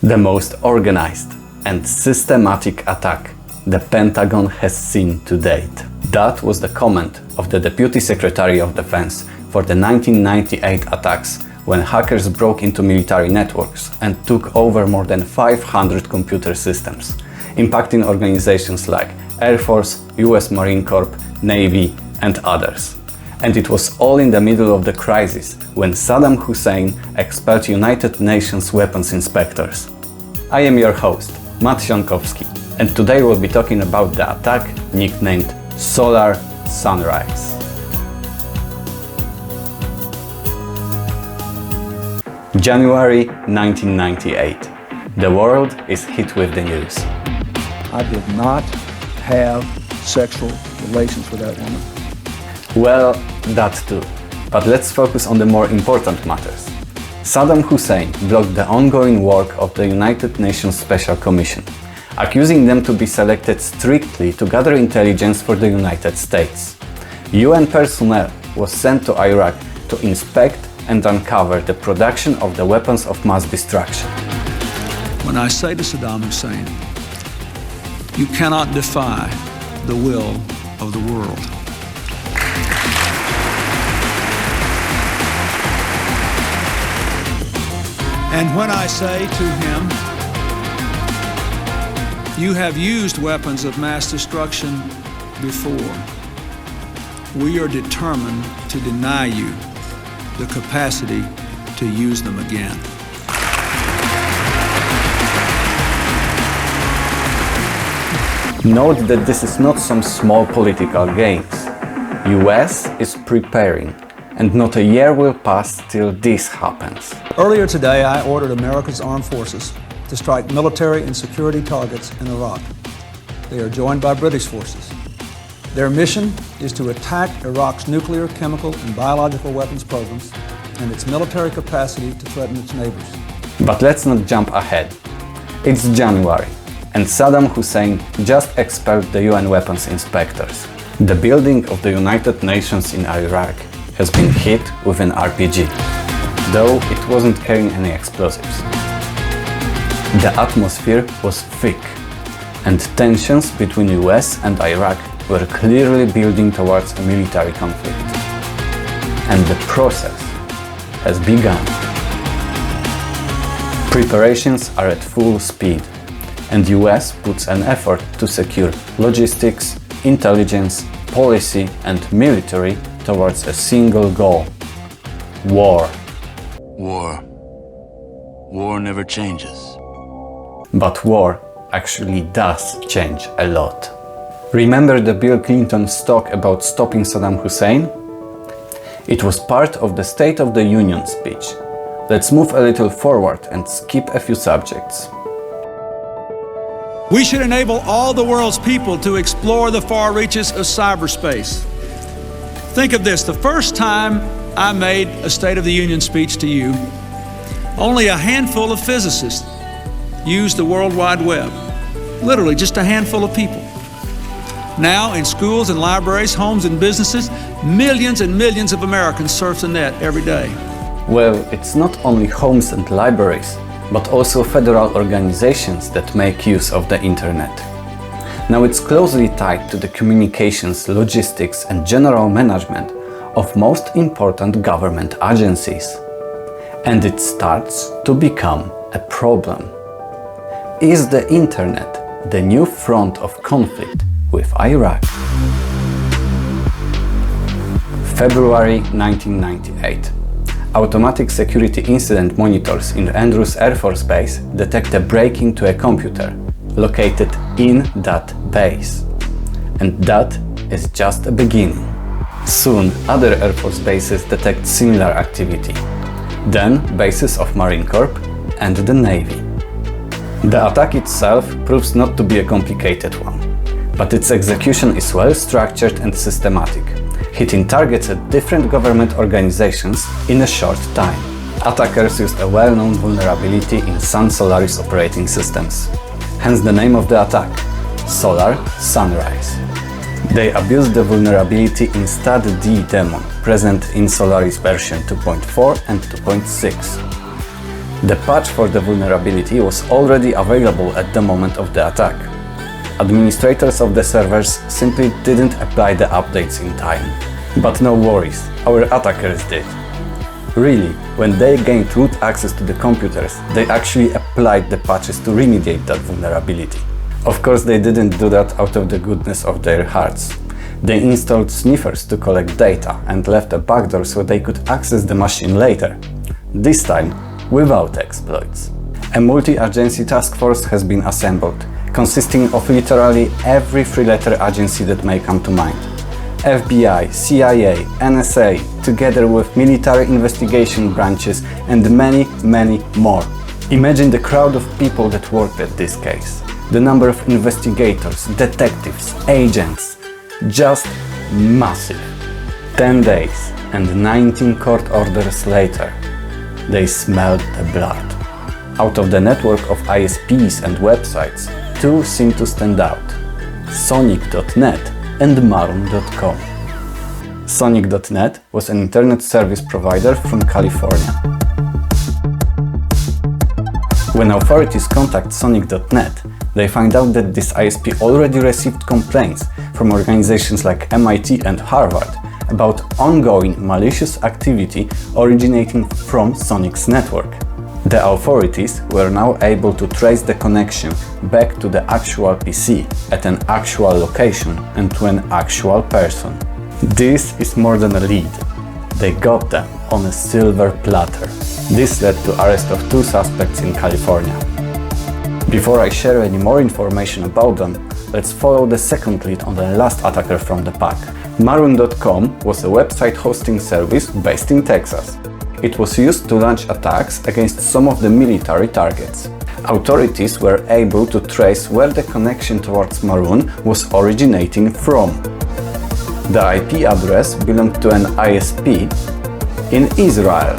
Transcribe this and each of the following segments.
The most organized and systematic attack the Pentagon has seen to date. That was the comment of the Deputy Secretary of Defense for the 1998 attacks, when hackers broke into military networks and took over more than 500 computer systems, impacting organizations like Air Force, US Marine Corps, Navy, and others. And it was all in the middle of the crisis, when Saddam Hussein expelled United Nations weapons inspectors. I am your host, Matt Sionkowski, and today we'll be talking about the attack nicknamed Solar Sunrise. January 1998. The world is hit with the news. I did not have sexual relations with that woman. Well, that too. But let's focus on the more important matters. Saddam Hussein blocked the ongoing work of the United Nations Special Commission, accusing them to be selected strictly to gather intelligence for the United States. UN personnel was sent to Iraq to inspect and uncover the production of the weapons of mass destruction. When I say to Saddam Hussein, you cannot defy the will of the world. And when I say to him, you have used weapons of mass destruction before, we are determined to deny you the capacity to use them again. Note that this is not some small political games. US is preparing, and not a year will pass till this happens. Earlier today, I ordered America's armed forces to strike military and security targets in Iraq. They are joined by British forces. Their mission is to attack Iraq's nuclear, chemical, and biological weapons programs and its military capacity to threaten its neighbors. But let's not jump ahead. It's January, and Saddam Hussein just expelled the UN weapons inspectors. The building of the United Nations in Iraq has been hit with an RPG, though it wasn't carrying any explosives. The atmosphere was thick, and tensions between US and Iraq were clearly building towards a military conflict. And the process has begun. Preparations are at full speed, and US puts an effort to secure logistics, intelligence, policy, and military towards a single goal: war. War never changes. But war actually does change a lot. Remember the Bill Clinton's talk about stopping Saddam Hussein? It was part of the State of the Union speech. Let's move a little forward and skip a few subjects. We should enable all the world's people to explore the far reaches of cyberspace. Think of this, the first time I made a State of the Union speech to you, only a handful of physicists used the World Wide Web. Literally just a handful of people. Now, in schools and libraries, homes and businesses, millions and millions of Americans surf the net every day. Well, it's not only homes and libraries, but also federal organizations that make use of the internet. Now it's closely tied to the communications, logistics, and general management of most important government agencies. And it starts to become a problem. Is the internet the new front of conflict with Iraq? February 1998. Automatic security incident monitors in Andrews Air Force Base detect a break into a computer located in that base. And that is just a beginning. Soon other Air Force bases detect similar activity. Then bases of Marine Corps and the Navy. The attack itself proves not to be a complicated one, but its execution is well structured and systematic, hitting targets at different government organizations in a short time. Attackers used a well-known vulnerability in Sun Solaris operating systems, hence the name of the attack, Solar Sunrise. They abused the vulnerability in STAD-D daemon present in Solaris version 2.4 and 2.6. The patch for the vulnerability was already available at the moment of the attack. Administrators of the servers simply didn't apply the updates in time. But no worries, our attackers did. Really, when they gained root access to the computers, they actually applied the patches to remediate that vulnerability. Of course, they didn't do that out of the goodness of their hearts. They installed sniffers to collect data and left a backdoor so they could access the machine later. This time, without exploits. A multi-agency task force has been assembled, consisting of literally every three-letter agency that may come to mind. FBI, CIA, NSA, together with military investigation branches and many, many more. Imagine the crowd of people that worked at this case. The number of investigators, detectives, agents. Just massive. 10 days and 19 court orders later, they smelled the blood. Out of the network of ISPs and websites, two seem to stand out: Sonic.net and Maroon.com. Sonic.net was an internet service provider from California. When authorities contact Sonic.net, they find out that this ISP already received complaints from organizations like MIT and Harvard about ongoing malicious activity originating from Sonic's network. The authorities were now able to trace the connection back to the actual PC at an actual location and to an actual person. This is more than a lead. They got them on a silver platter. This led to arrest of two suspects in California. Before I share any more information about them, let's follow the second lead on the last attacker from the pack. Maroon.com was a website hosting service based in Texas. It was used to launch attacks against some of the military targets. Authorities were able to trace where the connection towards Maroon was originating from. The IP address belonged to an ISP in Israel.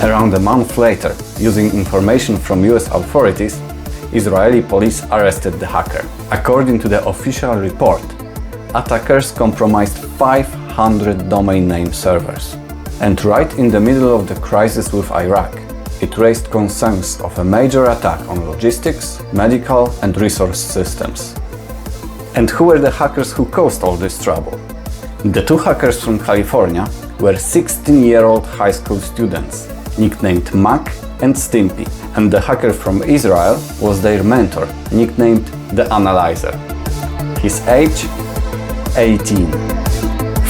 Around a month later, using information from US authorities, Israeli police arrested the hacker. According to the official report, attackers compromised 500 domain name servers. And right in the middle of the crisis with Iraq, it raised concerns of a major attack on logistics, medical and resource systems. And who were the hackers who caused all this trouble? The two hackers from California were 16-year-old high school students, nicknamed Mac and Stimpy, and the hacker from Israel was their mentor, nicknamed the Analyzer. His age? 18.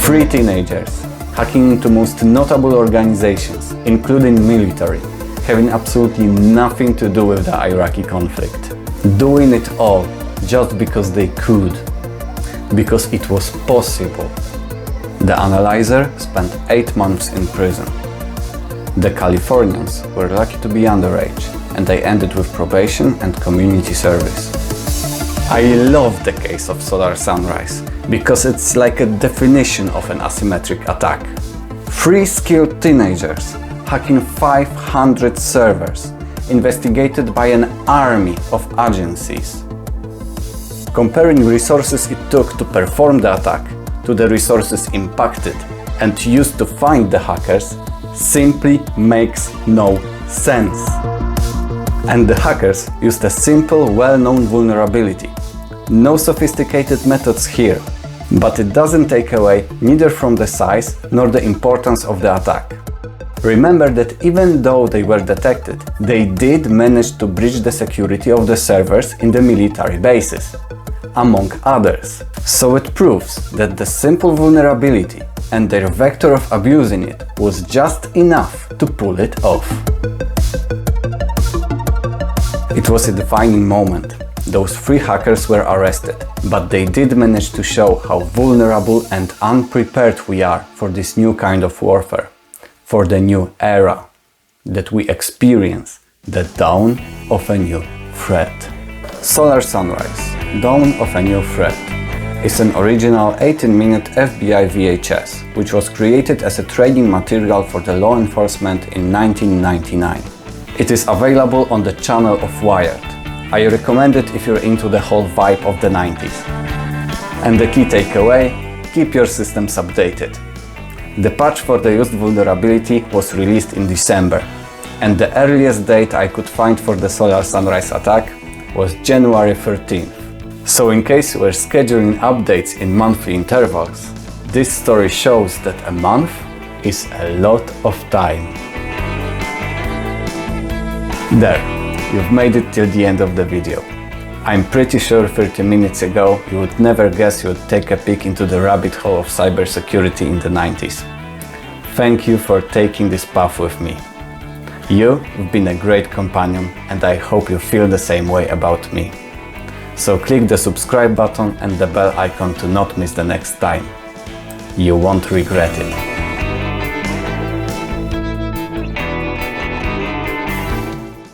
Three teenagers, hacking into most notable organizations, including military, having absolutely nothing to do with the Iraqi conflict. Doing it all just because they could, because it was possible. The Analyzer spent 8 months in prison. The Californians were lucky to be underage, and they ended with probation and community service. I love the case of Solar Sunrise, because it's like a definition of an asymmetric attack. 3 skilled teenagers hacking 500 servers, investigated by an army of agencies. Comparing resources it took to perform the attack to the resources impacted and used to find the hackers simply makes no sense. And the hackers used a simple, well-known vulnerability. No sophisticated methods here, but it doesn't take away neither from the size nor the importance of the attack. Remember that even though they were detected, they did manage to breach the security of the servers in the military bases, among others. So it proves that the simple vulnerability and their vector of abusing it was just enough to pull it off. It was a defining moment. Those 3 hackers were arrested, but they did manage to show how vulnerable and unprepared we are for this new kind of warfare, for the new era that we experience, the dawn of a new threat. Solar Sunrise, Dawn of a New Threat, is an original 18-minute FBI VHS, which was created as a training material for the law enforcement in 1999. It is available on the channel of Wired. I recommend it if you're into the whole vibe of the 90s. And the key takeaway, keep your systems updated. The patch for the used vulnerability was released in December. And the earliest date I could find for the Solar Sunrise attack was January 13th. So in case you were scheduling updates in monthly intervals, this story shows that a month is a lot of time. There, you've made it till the end of the video. I'm pretty sure 30 minutes ago you would never guess you would take a peek into the rabbit hole of cybersecurity in the 90s. Thank you for taking this path with me. You've been a great companion and I hope you feel the same way about me. So click the subscribe button and the bell icon to not miss the next time. You won't regret it.